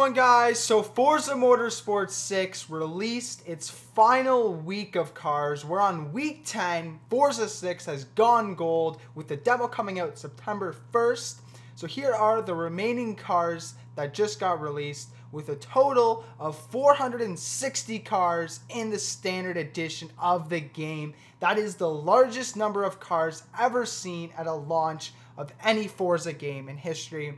everyone, guys. So Forza Motorsport 6 released its final week of cars. We're on week 10. Forza 6 has gone gold with the demo coming out September 1st. So here are the remaining cars that just got released with a total of 460 cars in the standard edition of the game. That is the largest number of cars ever seen at a launch of any Forza game in history.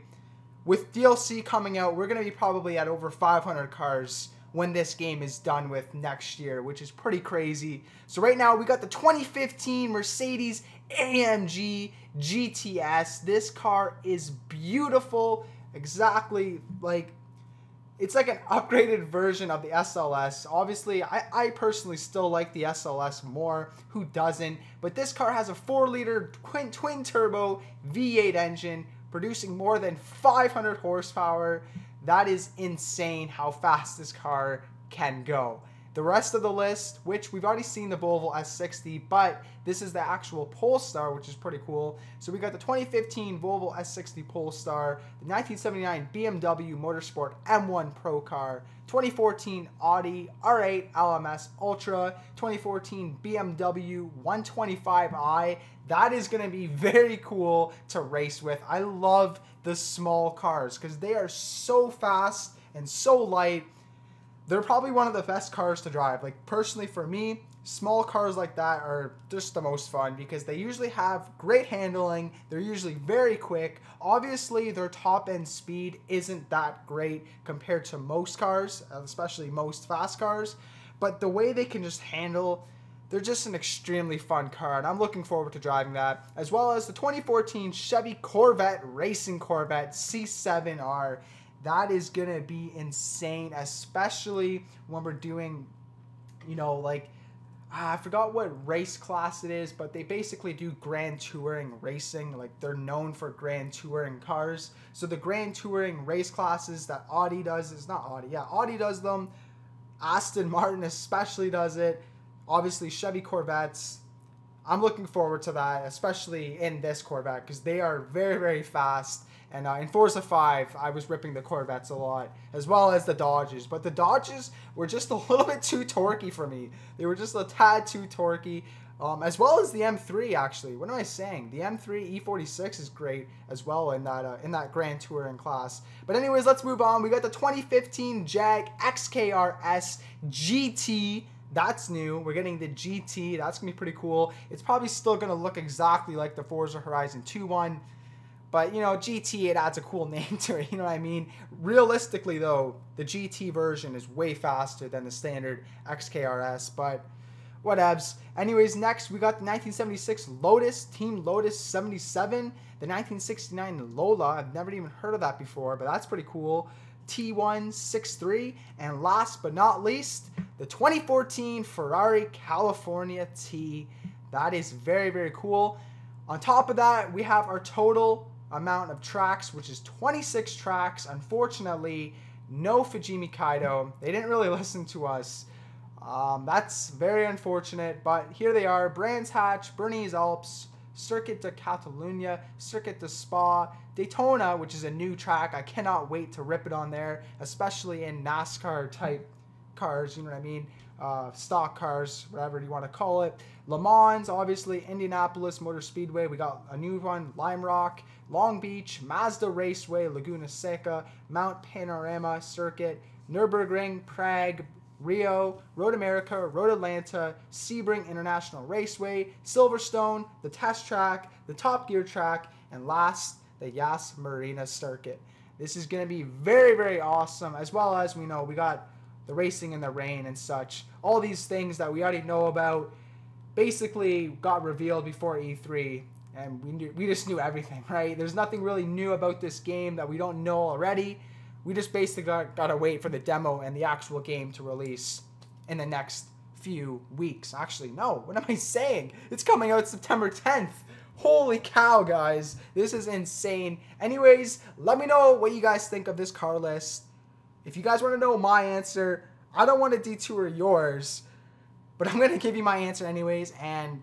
With DLC coming out, we're going to be probably at over 500 cars when this game is done with next year, which is pretty crazy. So right now, we got the 2015 Mercedes Amg Gts. This car is beautiful, exactly like, it's like an upgraded version of the SLS. Obviously, I personally still like the SLS more. Who doesn't? But this car has a 4-liter twin-turbo V8 engine, producing more than 500 horsepower. That is insane how fast this car can go. The rest of the list, which we've already seen the Volvo S60, but this is the actual Polestar, which is pretty cool. So we got the 2015 Volvo S60 Polestar, the 1979 BMW Motorsport M1 Pro car, 2014 Audi R8 LMS Ultra, 2014 BMW 125i. That is going to be very cool to race with. I love the small cars because they are so fast and so light. They're probably one of the best cars to drive. Like, personally for me, small cars like that are just the most fun because they usually have great handling. They're usually very quick. Obviously, their top end speed isn't that great compared to most cars, especially most fast cars. But the way they can just handle, they're just an extremely fun car, and I'm looking forward to driving that. As well as the 2014 Chevy Corvette Racing Corvette C7R. That is going to be insane, especially when we're doing, you know, like, I forgot what race class it is, but they basically do Grand Touring racing. Like, they're known for Grand Touring cars. So the Grand Touring race classes that Audi does, it's not Audi, yeah, Audi does them. Aston Martin especially does it. Obviously, Chevy Corvettes. I'm looking forward to that, especially in this Corvette, because they are very, very fast. And in Forza 5, I was ripping the Corvettes a lot, as well as the Dodges. But the Dodges were just a little bit too torquey for me. They were just a tad too torquey, as well as the M3, actually. What am I saying? The M3 E46 is great as well in that Grand Touring class. But anyways, let's move on. We got the 2015 Jag Xkr-S Gt. That's new. We're getting the GT. That's going to be pretty cool. It's probably still going to look exactly like the Forza Horizon 2 one. But, you know, GT, it adds a cool name to it, you know what I mean? Realistically, though, the GT version is way faster than the standard Xkr-S, but whatevs. Anyways, next, we got the 1976 Lotus, Team Lotus 77, the 1969 Lola. I've never even heard of that before, but that's pretty cool. T163, and last but not least, the 2014 Ferrari California T. That is very, very cool. On top of that, we have our total amount of tracks, which is 26 tracks. Unfortunately, no Fujimi Kaido. They didn't really listen to us. That's very unfortunate, but here they are. Brands Hatch, Bernese Alps, Circuit de Catalunya, Circuit de Spa, Daytona, which is a new track. I cannot wait to rip it on there, especially in NASCAR type cars, you know what I mean? Stock cars, whatever you want to call it. Le Mans, obviously, Indianapolis Motor Speedway. We got a new one, Lime Rock, Long Beach, Mazda Raceway, Laguna Seca, Mount Panorama Circuit, Nürburgring, Prague, Rio, Road America, Road Atlanta, Sebring International Raceway, Silverstone, the Test Track, the Top Gear Track, and last, the Yas Marina Circuit. This is going to be very, very awesome, as well as we know we got the racing in the rain and such. All these things that we already know about basically got revealed before E3, and we just knew everything, right? There's nothing really new about this game that we don't know already. We just basically gotta wait for the demo and the actual game to release in the next few weeks. Actually, no, what am I saying? It's coming out September 10th. Holy cow, guys. This is insane. Anyways, let me know what you guys think of this car list. If you guys want to know my answer, I don't want to detour yours, but I'm going to give you my answer anyways, and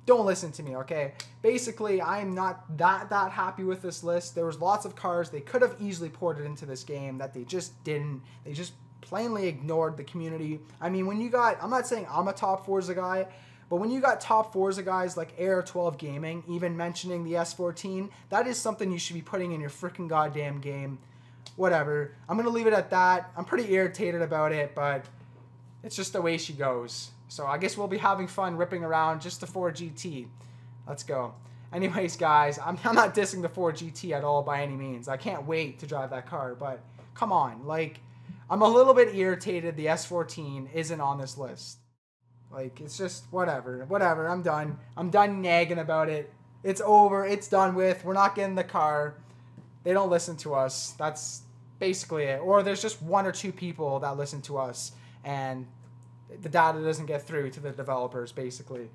don't listen to me, okay? Basically, I'm not that happy with this list. There was lots of cars they could have easily ported into this game that they just didn't. They just plainly ignored the community. I mean, when you got, I'm not saying I'm a top Forza guy, but when you got top Forza guys like AR12 Gaming, even mentioning the S14, that is something you should be putting in your freaking goddamn game. Whatever. I'm going to leave it at that. I'm pretty irritated about it, but it's just the way she goes. So I guess we'll be having fun ripping around just the 4 GT. Let's go. Anyways, guys, I'm not dissing the 4 GT at all by any means. I can't wait to drive that car, but come on. Like, I'm a little bit irritated the S14 isn't on this list. Like, it's just whatever. Whatever. I'm done. I'm done nagging about it. It's over. It's done with. We're not getting the car. They don't listen to us. That's basically it. Or there's just 1 or 2 people that listen to us, and the data doesn't get through to the developers, basically.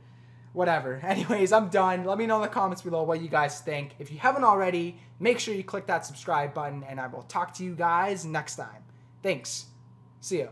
Whatever. Anyways, I'm done. Let me know in the comments below what you guys think. If you haven't already, make sure you click that subscribe button, and I will talk to you guys next time. Thanks. See ya.